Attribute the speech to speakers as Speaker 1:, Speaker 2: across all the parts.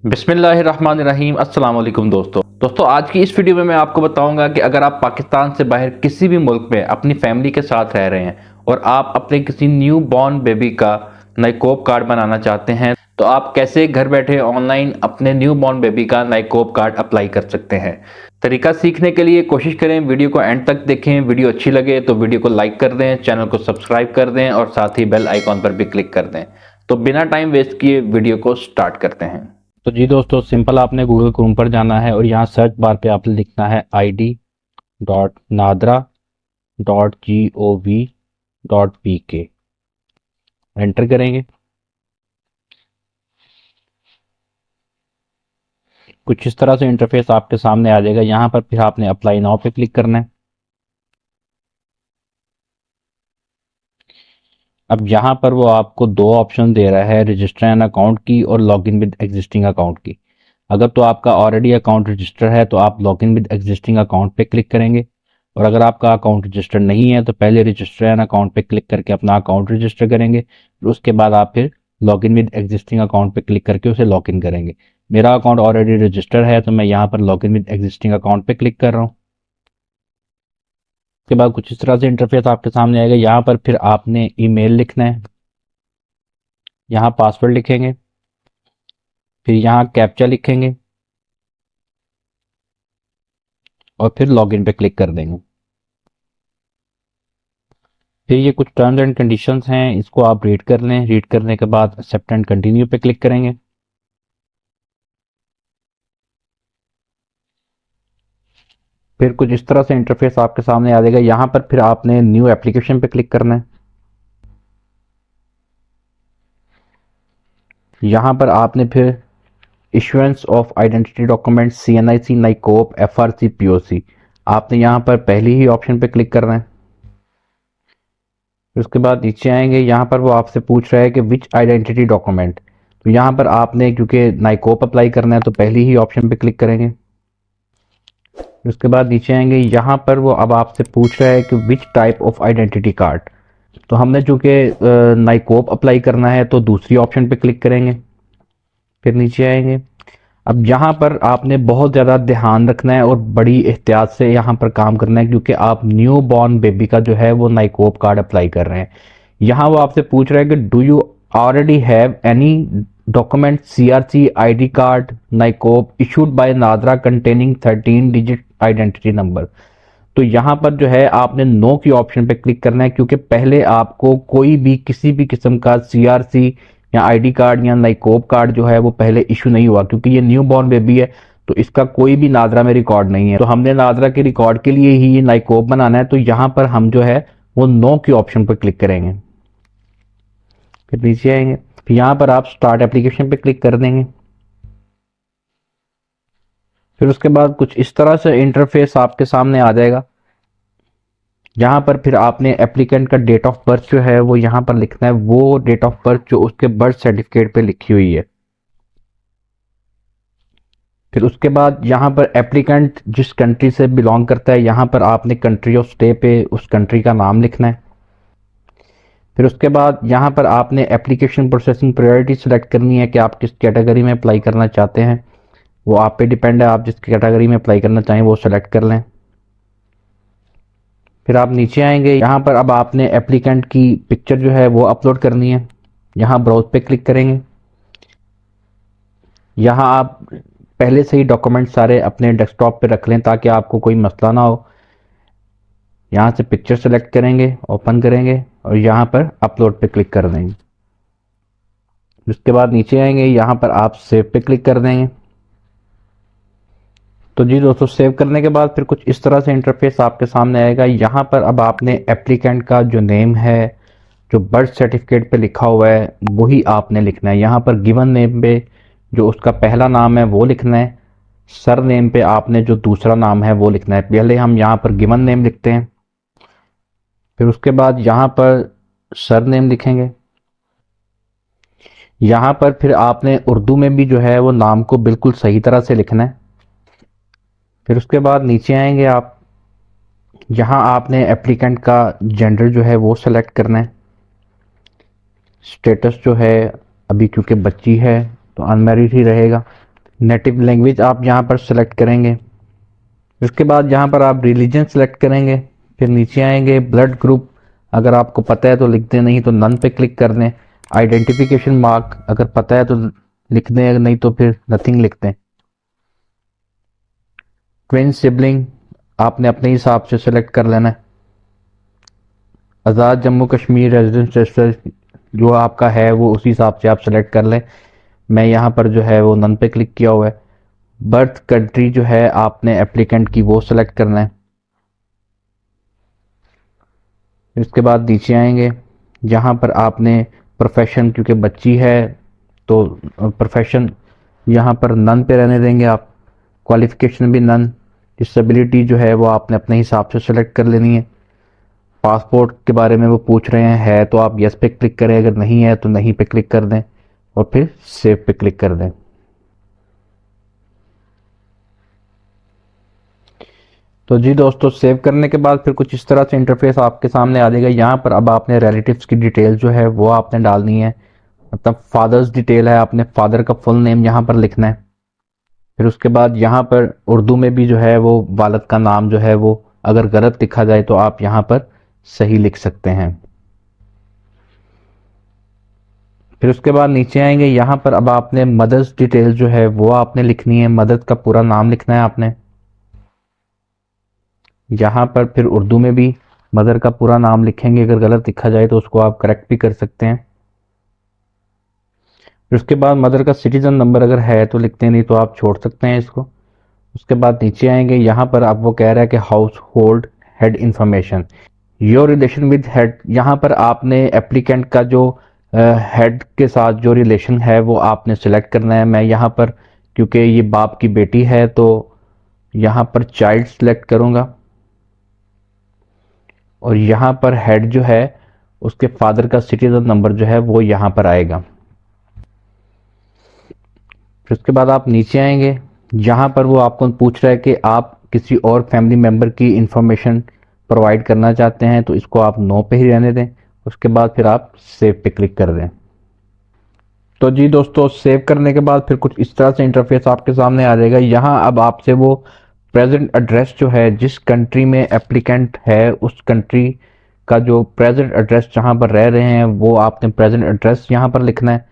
Speaker 1: बिस्मिल्लाहिर्रहमानिर्रहीम। अस्सलाम वालेकुम दोस्तों, आज की इस वीडियो में मैं आपको बताऊंगा कि अगर आप पाकिस्तान से बाहर किसी भी मुल्क में अपनी फैमिली के साथ रह रहे हैं और आप अपने किसी न्यू बॉर्न बेबी का नाइकोब कार्ड बनाना चाहते हैं तो आप कैसे घर बैठे ऑनलाइन अपने न्यू बॉर्न बेबी का नाइकोब कार्ड अप्लाई कर सकते हैं। तरीका सीखने के लिए कोशिश करें, वीडियो को एंड तक देखें। वीडियो अच्छी लगे तो वीडियो को लाइक कर दें, चैनल को सब्सक्राइब कर दें और साथ ही बेल आइकॉन पर भी क्लिक कर दें। तो बिना टाइम वेस्ट किए वीडियो को स्टार्ट करते हैं। तो जी दोस्तों, सिंपल आपने गूगल क्रोम पर जाना है और यहाँ सर्च बार पे आपने लिखना है id.nadra.gov.pk। एंटर करेंगे। कुछ इस तरह से इंटरफेस आपके सामने आ जाएगा। यहाँ पर फिर आपने अप्लाई नाउ पे क्लिक करना है। अब यहाँ पर वो आपको दो ऑप्शन दे रहा है, रजिस्टर एन अकाउंट की और log in with existing account की। अगर तो आपका ऑलरेडी अकाउंट रजिस्टर है तो आप log in with existing account पे क्लिक करेंगे, और अगर आपका अकाउंट रजिस्टर नहीं है तो पहले रजिस्टर एन अकाउंट पे क्लिक करके अपना अकाउंट रजिस्टर करेंगे, फिर उसके बाद आप फिर log in with existing account पे क्लिक करके उसे लॉग इन करेंगे। मेरा अकाउंट ऑलरेडी रजिस्टर है तो मैं यहाँ पर log in with existing account पे क्लिक कर रहा हूँ। उसके बाद कुछ इस तरह से इंटरफेस आपके सामने आएगा। यहाँ पर फिर आपने ईमेल लिखना है, यहाँ पासवर्ड लिखेंगे, फिर यहाँ कैप्चा लिखेंगे और फिर लॉगिन पे क्लिक कर देंगे। फिर ये कुछ टर्म्स एंड कंडीशंस हैं, इसको आप रीड कर लें। रीड करने के बाद एक्सेप्ट एंड कंटिन्यू पे क्लिक करेंगे। फिर कुछ इस तरह से इंटरफेस आपके सामने आ जाएगा। यहाँ पर फिर आपने न्यू एप्लीकेशन पे क्लिक करना है। यहाँ पर आपने फिर issuance of identity document CNIC नाइकोप FRC POC, आपने यहाँ पर पहली ही ऑप्शन पे क्लिक करना है। फिर उसके बाद नीचे आएंगे, यहाँ पर वो आपसे पूछ रहा है कि विच आइडेंटिटी डॉक्यूमेंट, तो यहाँ पर आपने क्योंकि नाइकोप अप्लाई करना है तो पहली ही ऑप्शन पे क्लिक करेंगे। फिर उसके बाद नीचे आएंगे, यहाँ पर वो अब आपसे पूछ रहा है कि which type of identity card, तो हमने चूंकि नाइकोप अप्लाई करना है तो दूसरी ऑप्शन पे क्लिक करेंगे। फिर नीचे आएंगे। अब यहाँ पर आपने बहुत ज़्यादा ध्यान रखना है और बड़ी एहतियात से यहाँ पर काम करना है, क्योंकि आप न्यू बॉर्न बेबी का जो है वो नाइकोप कार्ड अप्लाई कर रहे हैं। यहाँ वो आपसे पूछ रहा है कि do you already have any document CRC ID card NICOP issued by NADRA containing 13 digit identity number. तो यहाँ पर जो है आपने नो की ऑप्शन पे क्लिक करना है, क्योंकि पहले आपको कोई भी किसी भी किस्म का CRC या ID कार्ड या नाइकोप कार्ड जो है वो पहले इशू नहीं हुआ, क्योंकि ये न्यू बॉर्न बेबी है तो इसका कोई भी नादरा में रिकॉर्ड नहीं है। तो हमने नादरा के रिकॉर्ड के लिए ही ये नाइकोप बनाना है, तो यहाँ पर हम जो है वो नो की ऑप्शन पर क्लिक करेंगे। फिर नीचे आएंगे, फिर यहाँ पर आप स्टार्ट एप्लीकेशन पे क्लिक कर देंगे। फिर उसके बाद कुछ इस तरह से इंटरफेस आपके सामने आ जाएगा। यहाँ पर फिर आपने एप्लीकेंट का डेट ऑफ बर्थ जो है वो यहाँ पर लिखना है, वो डेट ऑफ बर्थ जो उसके बर्थ सर्टिफिकेट पे लिखी हुई है। फिर उसके बाद यहाँ पर एप्लीकेंट जिस कंट्री से बिलोंग करता है, यहाँ पर आपने कंट्री ऑफ स्टे पे उस कंट्री का नाम लिखना है। फिर उसके बाद यहाँ पर आपने एप्लीकेशन प्रोसेसिंग प्रायोरिटी सेलेक्ट करनी है कि आप किस कैटेगरी में अप्लाई करना चाहते हैं, वो आप पे डिपेंड है। आप जिस कैटेगरी में अप्लाई करना चाहें वो सेलेक्ट कर लें। फिर आप नीचे आएंगे, यहाँ पर अब आपने एप्लीकेंट की पिक्चर जो है वो अपलोड करनी है। यहाँ ब्राउज पे क्लिक करेंगे। यहाँ आप पहले से ही डॉक्यूमेंट सारे अपने डेस्कटॉप पे रख लें ताकि आपको कोई मसला ना हो। यहाँ से पिक्चर सेलेक्ट करेंगे, ओपन करेंगे और यहाँ पर अपलोड पे क्लिक कर देंगे। उसके बाद नीचे आएंगे, यहाँ पर आप सेव पे क्लिक कर देंगे। तो जी दोस्तों, सेव करने के बाद फिर कुछ इस तरह से इंटरफेस आपके सामने आएगा। यहाँ पर अब आपने एप्लीकेंट का जो नेम है, जो बर्थ सर्टिफिकेट पे लिखा हुआ है, वही आपने लिखना है। यहाँ पर गिवन नेम पे जो उसका पहला नाम है वो लिखना है, सर नेम पे आपने जो दूसरा नाम है वो लिखना है। पहले हम यहाँ पर गिवन नेम लिखते हैं, फिर उसके बाद यहाँ पर सर नेम लिखेंगे। यहाँ पर फिर आपने उर्दू में भी जो है वो नाम को बिल्कुल सही तरह से लिखना है। फिर उसके बाद नीचे आएंगे आप, यहाँ आपने एप्लीकेंट का जेंडर जो है वो सेलेक्ट करना है। स्टेटस जो है अभी क्योंकि बच्ची है तो अनमैरिड ही रहेगा। नेटिव लैंग्वेज आप यहाँ पर सेलेक्ट करेंगे। उसके बाद यहाँ पर आप रिलीजन सेलेक्ट करेंगे। फिर नीचे आएंगे ब्लड ग्रुप, अगर आपको पता है तो लिख दें, नहीं तो नन पे क्लिक कर दें। आइडेंटिफिकेशन मार्क अगर पता है तो लिख दें, नहीं तो फिर नथिंग लिख दें। ट्विन सिबलिंग आपने अपने हिसाब से सेलेक्ट कर लेना है। आज़ाद जम्मू कश्मीर रेजिडेंस रजिस्टर जो आपका है वो उसी हिसाब से आप सेलेक्ट कर लें। मैं यहाँ पर जो है वो नन पे क्लिक किया हुआ है। बर्थ कंट्री जो है आपने एप्लीकेंट की वो सेलेक्ट करना है। इसके बाद नीचे आएंगे, यहाँ पर आपने प्रोफेशन, क्योंकि बच्ची है तो प्रोफेशन यहाँ पर नन पे रहने देंगे आप। क्वालिफिकेशन भी नन। डिसेबिलिटी जो है वो आपने अपने हिसाब से सेलेक्ट कर लेनी है। पासपोर्ट के बारे में वो पूछ रहे हैं, है तो आप यस पे क्लिक करें, अगर नहीं है तो नहीं पे क्लिक कर दें और फिर सेव पे क्लिक कर दें। तो जी दोस्तों, सेव करने के बाद फिर कुछ इस तरह से इंटरफेस आपके सामने आ जाएगा। यहाँ पर अब आपने रिलेटिव्स की डिटेल जो है वो आपने डालनी है, मतलब फादर्स डिटेल है, आपने फादर का फुल नेम यहाँ पर लिखना है। फिर उसके बाद यहाँ पर उर्दू में भी जो है वो वालिद का नाम जो है वो अगर गलत लिखा जाए तो आप यहाँ पर सही लिख सकते हैं। फिर उसके बाद नीचे आएंगे, यहाँ पर अब आपने मदर्स डिटेल जो है वो आपने लिखनी है। मदर का पूरा नाम लिखना है आपने। यहाँ पर फिर उर्दू में भी मदर का पूरा नाम लिखेंगे, अगर गलत लिखा जाए तो उसको आप करेक्ट भी कर सकते हैं। फिर उसके बाद मदर का सिटीजन नंबर अगर है तो लिखते हैं, नहीं तो आप छोड़ सकते हैं इसको। उसके बाद नीचे आएंगे, यहाँ पर आप वो कह रहा है कि house hold head information, your relation with head. यहाँ पर आपने एप्लीकेंट का जो हेड के साथ जो रिलेशन है वो आपने सिलेक्ट करना है। मैं यहाँ पर क्योंकि ये बाप की बेटी है तो यहाँ पर चाइल्ड सिलेक्ट करूँगा और यहाँ पर हेड जो है उसके फादर का सिटीजन नंबर जो है वो यहाँ पर आएगा। फिर उसके बाद आप नीचे आएंगे, यहाँ पर वो आपको पूछ रहा है कि आप किसी और फैमिली मेम्बर की इंफॉर्मेशन प्रोवाइड करना चाहते हैं, तो इसको आप नो पे ही रहने दें। उसके बाद फिर आप सेव पे क्लिक कर दें। तो जी दोस्तों, सेव करने के बाद फिर कुछ इस तरह से इंटरफेस आपके सामने आ जाएगा। यहाँ अब आपसे वो प्रेजेंट एड्रेस जो है, जिस कंट्री में एप्लीकेंट है उस कंट्री का जो प्रेजेंट एड्रेस जहाँ पर रह रहे हैं वो आपने प्रेजेंट एड्रेस यहाँ पर लिखना है।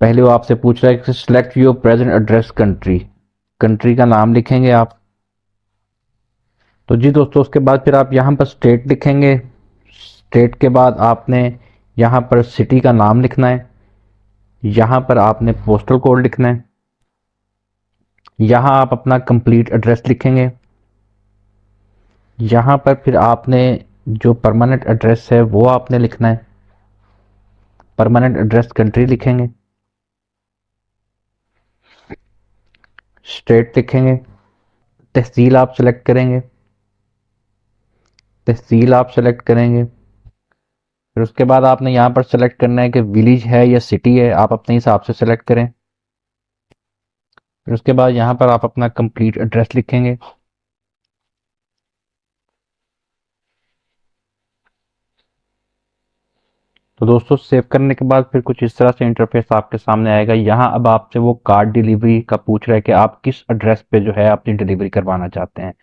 Speaker 1: पहले वो आपसे पूछ रहा है कि select your present address country, country का नाम लिखेंगे आप। तो जी दोस्तों, उसके बाद फिर आप यहाँ पर स्टेट लिखेंगे। स्टेट के बाद आपने यहाँ पर सिटी का नाम लिखना है। यहाँ पर आपने पोस्टल कोड लिखना है। यहाँ आप अपना कंप्लीट एड्रेस लिखेंगे। यहाँ पर फिर आपने जो परमानेंट एड्रेस है वो आपने लिखना है। परमानेंट एड्रेस कंट्री लिखेंगे, स्टेट लिखेंगे, तहसील आप सेलेक्ट करेंगे, तहसील आप सेलेक्ट करेंगे। फिर उसके बाद आपने यहाँ पर सेलेक्ट करना है कि विलेज है या सिटी है, आप अपने हिसाब से सेलेक्ट करें। फिर उसके बाद यहाँ पर आप अपना कंप्लीट एड्रेस लिखेंगे। तो दोस्तों, सेव करने के बाद फिर कुछ इस तरह से इंटरफेस आपके सामने आएगा। यहाँ अब आपसे वो कार्ड डिलीवरी का पूछ रहा है कि आप किस एड्रेस पे जो है अपनी डिलीवरी करवाना चाहते हैं।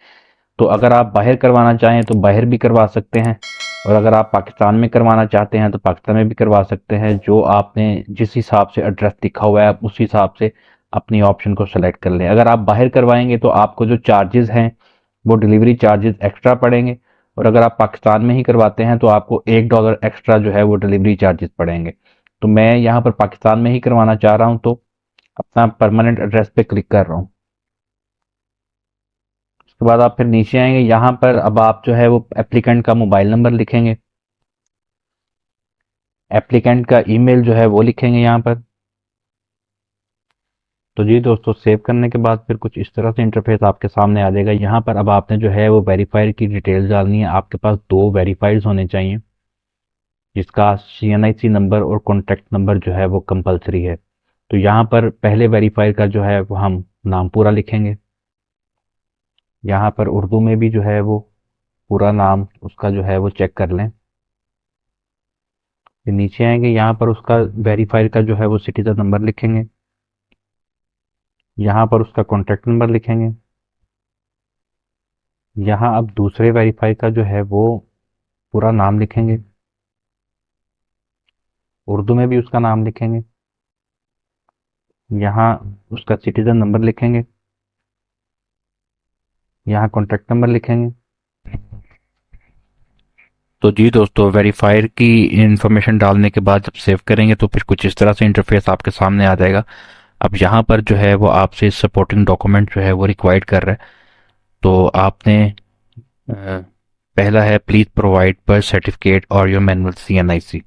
Speaker 1: तो अगर आप बाहर करवाना चाहें तो बाहर भी करवा सकते हैं, और अगर आप पाकिस्तान में करवाना चाहते हैं तो पाकिस्तान में भी करवा सकते हैं। जो आपने जिस हिसाब से एड्रेस लिखा हुआ है आप उस हिसाब से अपनी ऑप्शन को सेलेक्ट कर लें। अगर आप बाहर करवाएंगे तो आपको जो चार्जेस हैं वो डिलीवरी चार्जेस एक्स्ट्रा पड़ेंगे, और अगर आप पाकिस्तान में ही करवाते हैं तो आपको $1 एक्स्ट्रा जो है वो डिलीवरी चार्जेस पड़ेंगे। तो मैं यहाँ पर पाकिस्तान में ही करवाना चाह रहा हूँ तो अपना परमानेंट एड्रेस पे क्लिक कर रहा हूँ। उसके बाद आप फिर नीचे आएंगे, यहाँ पर अब आप जो है वो एप्लीकेंट का मोबाइल नंबर लिखेंगे, एप्लीकेंट का ईमेल जो है वो लिखेंगे यहाँ पर। तो जी दोस्तों, सेव करने के बाद फिर कुछ इस तरह से इंटरफेस आपके सामने आ जाएगा। यहाँ पर अब आपने जो है वो वेरीफाइड की डिटेल्स डालनी है। आपके पास दो वेरीफाइड्स होने चाहिए, जिसका CNIC नंबर और कॉन्टैक्ट नंबर जो है वो कंपलसरी है। तो यहाँ पर पहले वेरीफाइड का जो है वो हम नाम पूरा लिखेंगे। यहाँ पर उर्दू में भी जो है वो पूरा नाम उसका जो है वो चेक कर लें। फिर नीचे आएंगे, यहाँ पर उसका वेरीफाइड का जो है वो सिटीजन नंबर लिखेंगे। यहाँ पर उसका कॉन्टैक्ट नंबर लिखेंगे। यहाँ अब दूसरे वेरीफाई का जो है वो पूरा नाम लिखेंगे, उर्दू में भी उसका नाम लिखेंगे। यहाँ उसका सिटीजन नंबर लिखेंगे, यहाँ कॉन्टैक्ट नंबर लिखेंगे। तो जी दोस्तों, वेरीफायर की इंफॉर्मेशन डालने के बाद जब सेव करेंगे तो फिर कुछ इस तरह से इंटरफेस आपके सामने आ जाएगा। अब यहाँ पर जो है वो आपसे सपोर्टिंग डॉक्यूमेंट जो है वो रिक्वायर्ड कर रहा है। तो आपने पहला है प्लीज प्रोवाइड बर्थ सर्टिफिकेट और योर मैनुअल CNIC।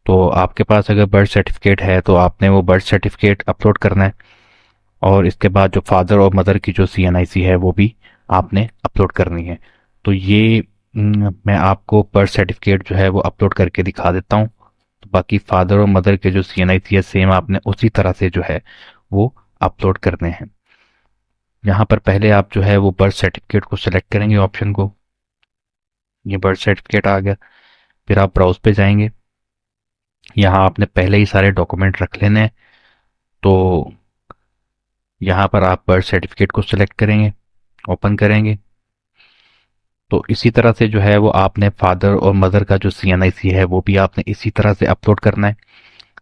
Speaker 1: तो आपके पास अगर बर्थ सर्टिफिकेट है तो आपने वो बर्थ सर्टिफिकेट अपलोड करना है, और इसके बाद जो फादर और मदर की जो CNIC है वो भी आपने अपलोड करनी है। तो ये मैं आपको बर्थ सर्टिफिकेट जो है वो अपलोड करके दिखा देता हूँ। तो बाकी फादर और मदर के जो CNIC है सेम आपने उसी तरह से जो है वो अपलोड करने हैं। यहाँ पर पहले आप जो है वो बर्थ सर्टिफिकेट को सिलेक्ट करेंगे ऑप्शन को। ये बर्थ सर्टिफिकेट आ गया। फिर आप ब्राउज पे जाएंगे। यहाँ आपने पहले ही सारे डॉक्यूमेंट रख लेने हैं। तो यहाँ पर आप बर्थ सर्टिफिकेट को सिलेक्ट करेंगे, ओपन करेंगे। तो इसी तरह से जो है वो आपने फादर और मदर का जो CNIC है वो भी आपने इसी तरह से अपलोड करना है।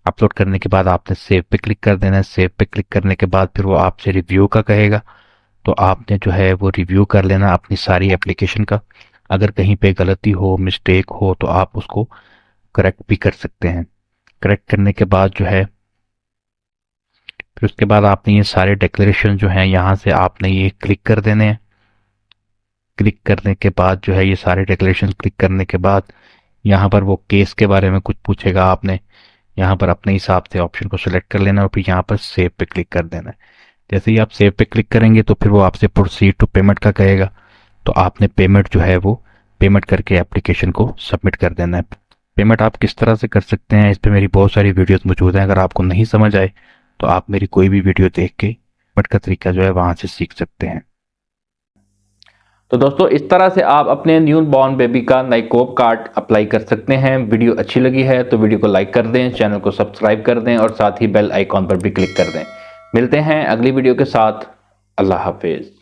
Speaker 1: अपलोड करने के बाद आपने सेव पे क्लिक कर देना है। सेव पे क्लिक करने के बाद फिर वो आपसे रिव्यू का कहेगा। तो आपने जो है वो रिव्यू कर लेना अपनी सारी एप्लीकेशन का। अगर कहीं पे गलती हो, मिस्टेक हो, तो आप उसको करेक्ट भी कर सकते हैं। करेक्ट करने के बाद जो है फिर उसके बाद आपने ये सारे डिक्लेरेशन जो हैं यहाँ से आपने ये क्लिक कर देने हैं। क्लिक करने के बाद जो है ये सारे डिक्लेरेशन क्लिक करने के बाद यहाँ पर वो केस के बारे में कुछ पूछेगा। आपने यहाँ पर अपने हिसाब से ऑप्शन को सिलेक्ट कर लेना और फिर यहाँ पर सेव पे क्लिक कर देना है। जैसे ही आप सेव पे क्लिक करेंगे तो फिर वो आपसे प्रोसीड टू पेमेंट का कहेगा। तो आपने पेमेंट जो है वो पेमेंट करके एप्लीकेशन को सबमिट कर देना है। पेमेंट आप किस तरह से कर सकते हैं, इस पे मेरी बहुत सारी वीडियोस मौजूद हैं। अगर आपको नहीं समझ आए तो आप मेरी कोई भी वीडियो देख के पेमेंट का तरीका जो है वहां से सीख सकते हैं। तो दोस्तों, इस तरह से आप अपने न्यू बॉर्न बेबी का नाइकोप कार्ड अप्लाई कर सकते हैं। वीडियो अच्छी लगी है तो वीडियो को लाइक कर दें, चैनल को सब्सक्राइब कर दें और साथ ही बेल आइकॉन पर भी क्लिक कर दें। मिलते हैं अगली वीडियो के साथ। अल्लाह हाफिज।